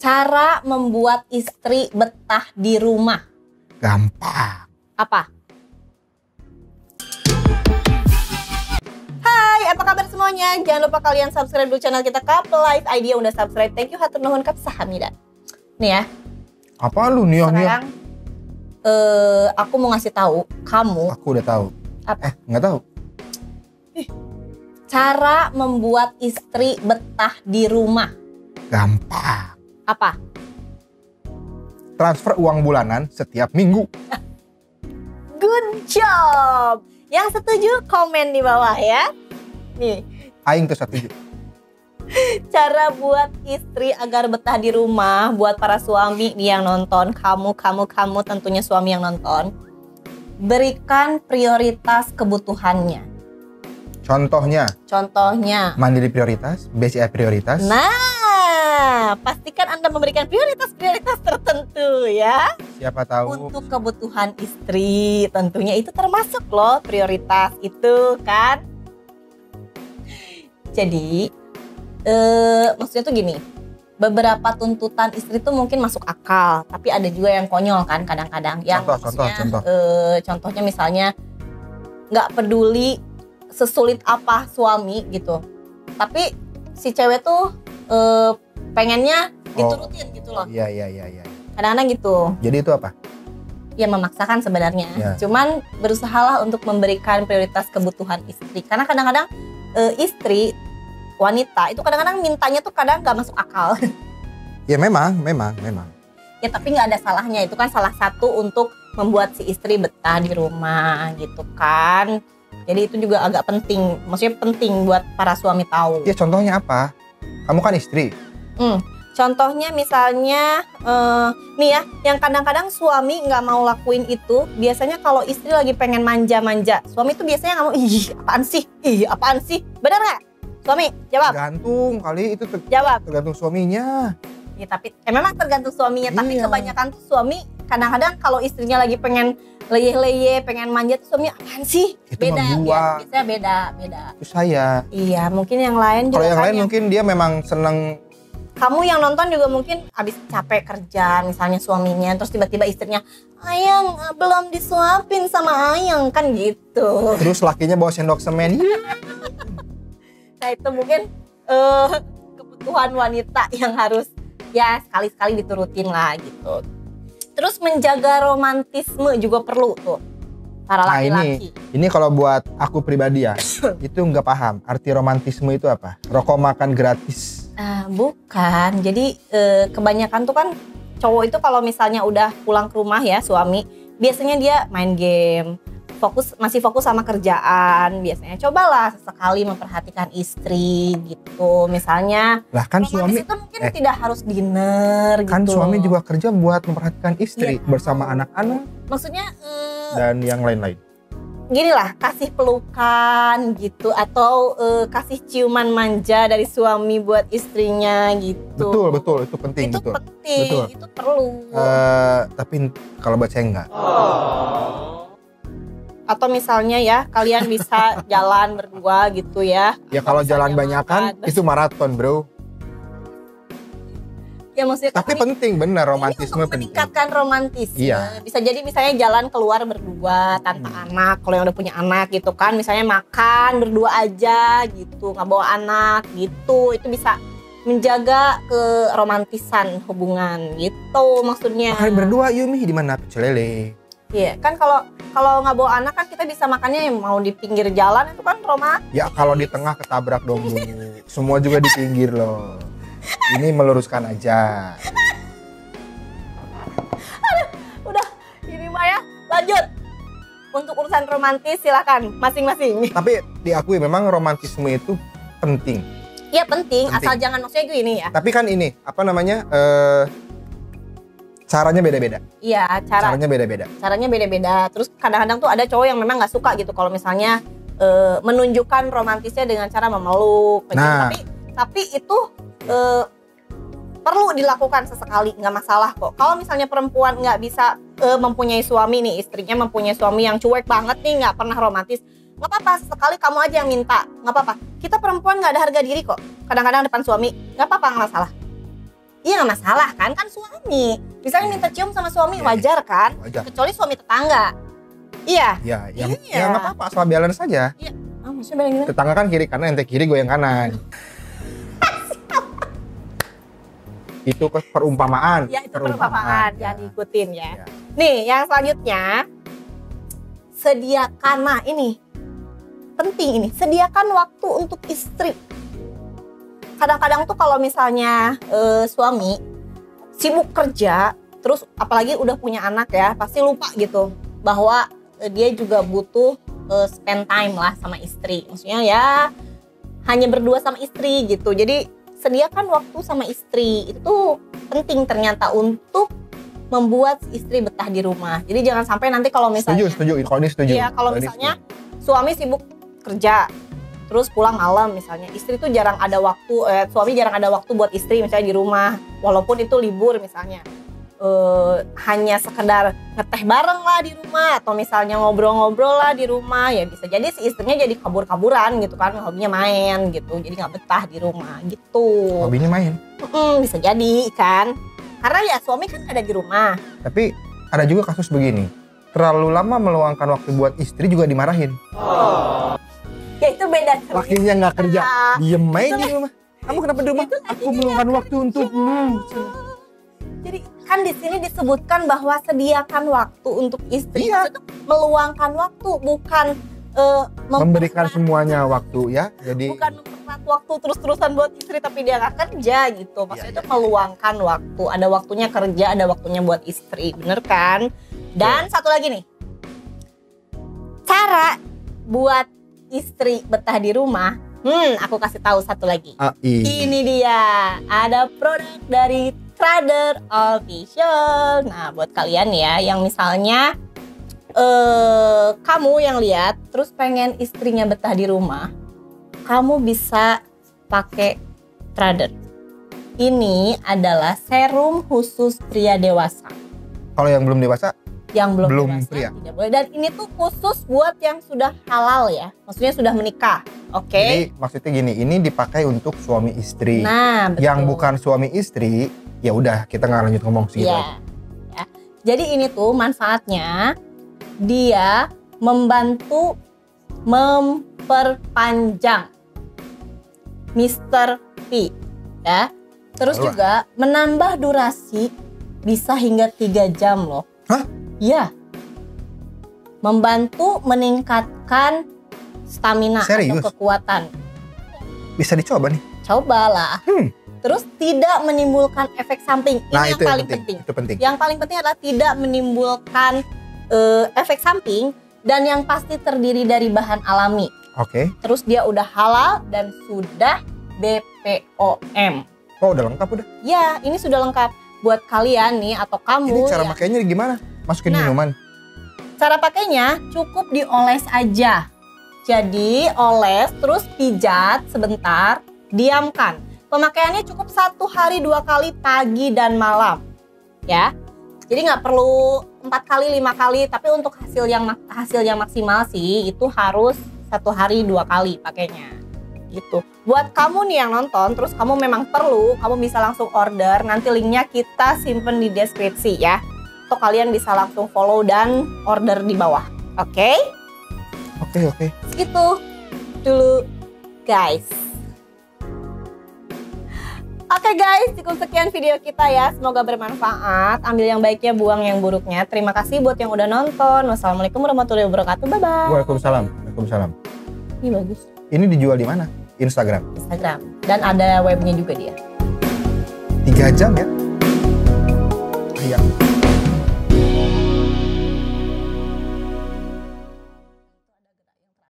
Cara membuat istri betah di rumah. Gampang. Apa? Hai, apa kabar semuanya? Jangan lupa kalian subscribe dulu channel kita Couple Life ID yang udah subscribe. Thank you, hatur nuhun kapsahamnida. Nih ya. Apa lu nih? Sekarang aku mau ngasih tahu kamu. Aku udah tahu. Apa? Nggak tahu. Cara membuat istri betah di rumah. Gampang. Apa? Transfer uang bulanan setiap minggu. Good job. Yang setuju komen di bawah ya. Nih, Aing tuh setuju. cara buat istri agar betah di rumah buat para suami nih yang nonton, kamu tentunya suami yang nonton. Berikan prioritas kebutuhannya. Contohnya Mandiri prioritas, BCA prioritas. Nah, pastikan Anda memberikan prioritas tertentu ya. Siapa tahu Untuk kebutuhan istri, tentunya itu termasuk loh prioritas itu kan. Jadi, maksudnya tuh gini, beberapa tuntutan istri tuh mungkin masuk akal, tapi ada juga yang konyol kan kadang-kadang. Yang Contoh. Contohnya misalnya nggak peduli sesulit apa suami gitu, tapi si cewek tuh pengennya diturutin gitu loh. Iya. Kadang-kadang gitu. Jadi itu apa? Ya memaksakan sebenarnya. Ya. Cuman berusahalah untuk memberikan prioritas kebutuhan istri. Karena kadang-kadang istri wanita itu kadang-kadang mintanya tuh kadang nggak masuk akal. Ya memang. Ya tapi nggak ada salahnya. Itu kan salah satu untuk membuat si istri betah di rumah gitu kan. Jadi itu juga agak penting. Maksudnya penting buat para suami tahu. Ya contohnya apa? Kamu kan istri. Contohnya misalnya nih ya, yang kadang-kadang suami nggak mau lakuin itu, biasanya kalau istri lagi pengen manja-manja, suami tuh biasanya nggak mau. Ih apaan sih, benar nggak? Suami jawab. Tergantung kali itu Jawab. tergantung suaminya. Ya tapi memang tergantung suaminya, tapi Iya. kebanyakan tuh suami kadang-kadang kalau istrinya lagi pengen leyeh-leyeh, pengen manja tuh suami apaan sih? Itu Beda, mah gua. biasanya beda. Itu saya. Iya, mungkin yang lain juga. Kalau yang kan lain mungkin dia memang seneng. Kamu yang nonton juga mungkin habis capek kerja misalnya suaminya, terus tiba-tiba istrinya, Ayang belum disuapin sama Ayang kan gitu. Terus lakinya bawa sendok semen. Nah itu mungkin kebutuhan wanita yang harus ya sekali-sekali diturutin lah gitu. Terus menjaga romantisme juga perlu tuh para Nah laki-laki. ini kalau buat aku pribadi ya, itu nggak paham arti romantisme itu apa. Rokok makan gratis. Bukan, jadi kebanyakan tuh kan cowok itu kalau misalnya udah pulang ke rumah ya suami, biasanya dia main game, masih fokus sama kerjaan. Biasanya cobalah sekali memperhatikan istri gitu. Misalnya Lah kan romantis suami itu mungkin tidak harus dinner gitu. kan suami juga kerja buat memperhatikan istri Iya. bersama anak-anak Maksudnya dan yang lain-lain. gini lah, kasih pelukan gitu atau kasih ciuman manja dari suami buat istrinya gitu. Betul itu penting. Itu betul. penting, Betul. itu perlu. Tapi kalau buat saya enggak. Atau misalnya ya kalian bisa jalan berdua gitu ya. Ya kalau jalan Misalnya banyakan makan. itu maraton, bro. Ya maksudnya Tapi penting bener, romantisme ini untuk penting. meningkatkan romantisme. Iya. Bisa jadi misalnya jalan keluar berdua tanpa anak. Kalau yang udah punya anak gitu kan, misalnya makan berdua aja gitu, nggak bawa anak gitu. Itu bisa menjaga keromantisan hubungan gitu maksudnya. Makan berdua yuk di mana pecel lele. Iya, kan kalau nggak bawa anak kan kita bisa makannya yang mau di pinggir jalan itu kan romantis. Ya kalau di tengah ketabrak dong Bu. Semua juga di pinggir loh. Ini meluruskan aja. Udah, ini mah ya. Lanjut. Untuk urusan romantis silakan masing-masing. Tapi diakui memang romantisme itu penting. Iya penting, Penting. asal jangan maksudnya gini ya. Tapi kan ini apa namanya? Caranya beda-beda. Iya, Caranya beda-beda. caranya beda-beda. Terus kadang-kadang tuh ada cowok yang memang nggak suka gitu kalau misalnya menunjukkan romantisnya dengan cara memeluk. Gitu. Nah. Tapi itu perlu dilakukan sesekali, nggak masalah kok. Kalau misalnya perempuan nggak bisa mempunyai suami nih, istrinya mempunyai suami yang cuek banget nih, nggak pernah romantis, nggak apa-apa, sekali kamu aja yang minta, nggak apa-apa. Kita perempuan nggak ada harga diri kok. Kadang-kadang depan suami, nggak apa-apa, nggak masalah. Iya nggak masalah kan suami. Misalnya minta cium sama suami wajar kan? Wajar. Kecuali suami tetangga. Iya. Ya, yang Iya. ya nggak apa-apa, asal balance saja. Iya. Ah, maksudnya bilang gimana? Tetangga kan kiri kanan, ente kiri gue yang kanan. Itu perumpamaan. Ya itu perumpamaan, Ya. jangan diikutin ya. Ya. Nih yang selanjutnya, sediakan, nah ini penting ini, sediakan waktu untuk istri. Kadang-kadang tuh kalau misalnya suami sibuk kerja, terus apalagi udah punya anak ya, pasti lupa gitu bahwa dia juga butuh spend time lah sama istri. Maksudnya ya hanya berdua sama istri gitu. Jadi sediakan waktu sama istri itu penting ternyata untuk membuat istri betah di rumah. Jadi jangan sampai nanti kalau misalnya Setuju. Kalau ini setuju. iya, kalau ini misalnya suami sibuk kerja, terus pulang malam misalnya, istri tuh jarang ada waktu, suami jarang ada waktu buat istri misalnya di rumah, walaupun itu libur misalnya, hanya sekedar ngeteh bareng lah di rumah, atau misalnya ngobrol-ngobrol lah di rumah, ya bisa jadi si istrinya jadi kabur-kaburan gitu kan, hobinya main gitu, jadi nggak betah di rumah gitu. Hobinya main. Bisa jadi kan, karena ya suami kan ada di rumah. Tapi ada juga kasus begini. Terlalu lama meluangkan waktu buat istri juga dimarahin. Ya itu beda cerita. Lakinya nggak kerja, diem main di Itulah. rumah. Kamu kenapa di rumah? Aku meluangkan waktu untukmu. Jadi kan di sini disebutkan bahwa sediakan waktu untuk istri. Iya. Maksudnya meluangkan waktu, bukan Memberikan mempererat- semuanya waktu ya. Jadi bukan mempererat waktu terus-terusan buat istri tapi dia nggak kerja gitu. Maksudnya itu meluangkan waktu. Ada waktunya kerja, ada waktunya buat istri, bener kan? Dan satu lagi nih, cara buat istri betah di rumah. Aku kasih tahu satu lagi. Ini dia, ada produk dari Trader Official. Nah, buat kalian ya yang misalnya kamu yang lihat terus pengen istrinya betah di rumah, kamu bisa pakai Trader. Ini adalah serum khusus pria dewasa. kalau yang belum dewasa, Yang belum dewasa pria. tidak boleh. Dan ini tuh khusus buat yang sudah halal ya, maksudnya sudah menikah. Oke. jadi maksudnya gini, ini dipakai untuk suami istri. Nah, betul. Yang bukan suami istri, ya udah kita nggak lanjut ngomong sih. Ya. Jadi ini tuh manfaatnya dia membantu memperpanjang Mr. P ya. Terus Alah. juga menambah durasi bisa hingga 3 jam loh. Hah? Iya. Membantu meningkatkan stamina Serius? atau kekuatan. Bisa dicoba nih. Cobalah. Terus tidak menimbulkan efek samping. Ini Nah yang itu yang paling penting. Itu penting. Yang paling penting adalah tidak menimbulkan efek samping dan yang pasti terdiri dari bahan alami. Oke. Terus dia udah halal dan sudah BPOM. Oh udah lengkap udah. Ya, ini sudah lengkap buat kalian nih atau kamu. Ini cara ya. makainya gimana? Masukin Nah. minuman. Cara pakainya cukup dioles aja. Jadi oles terus pijat sebentar, diamkan. Pemakaiannya cukup 1 hari 2 kali pagi dan malam. Ya. Jadi nggak perlu 4 kali 5 kali, tapi untuk hasil yang maksimal sih itu harus 1 hari 2 kali pakainya. Gitu. Buat kamu nih yang nonton, terus kamu memang perlu, kamu bisa langsung order. Nanti linknya kita simpen di deskripsi ya. Atau kalian bisa langsung follow dan order di bawah. Oke? Oke. Itu dulu guys. Oke guys, cukup sekian video kita ya. Semoga bermanfaat. Ambil yang baiknya, buang yang buruknya. Terima kasih buat yang udah nonton. Wassalamualaikum warahmatullahi wabarakatuh. Bye-bye. Waalaikumsalam. Waalaikumsalam. Ini bagus. Ini dijual di mana? Instagram. Instagram. Dan ada webnya juga dia. 3 jam ya?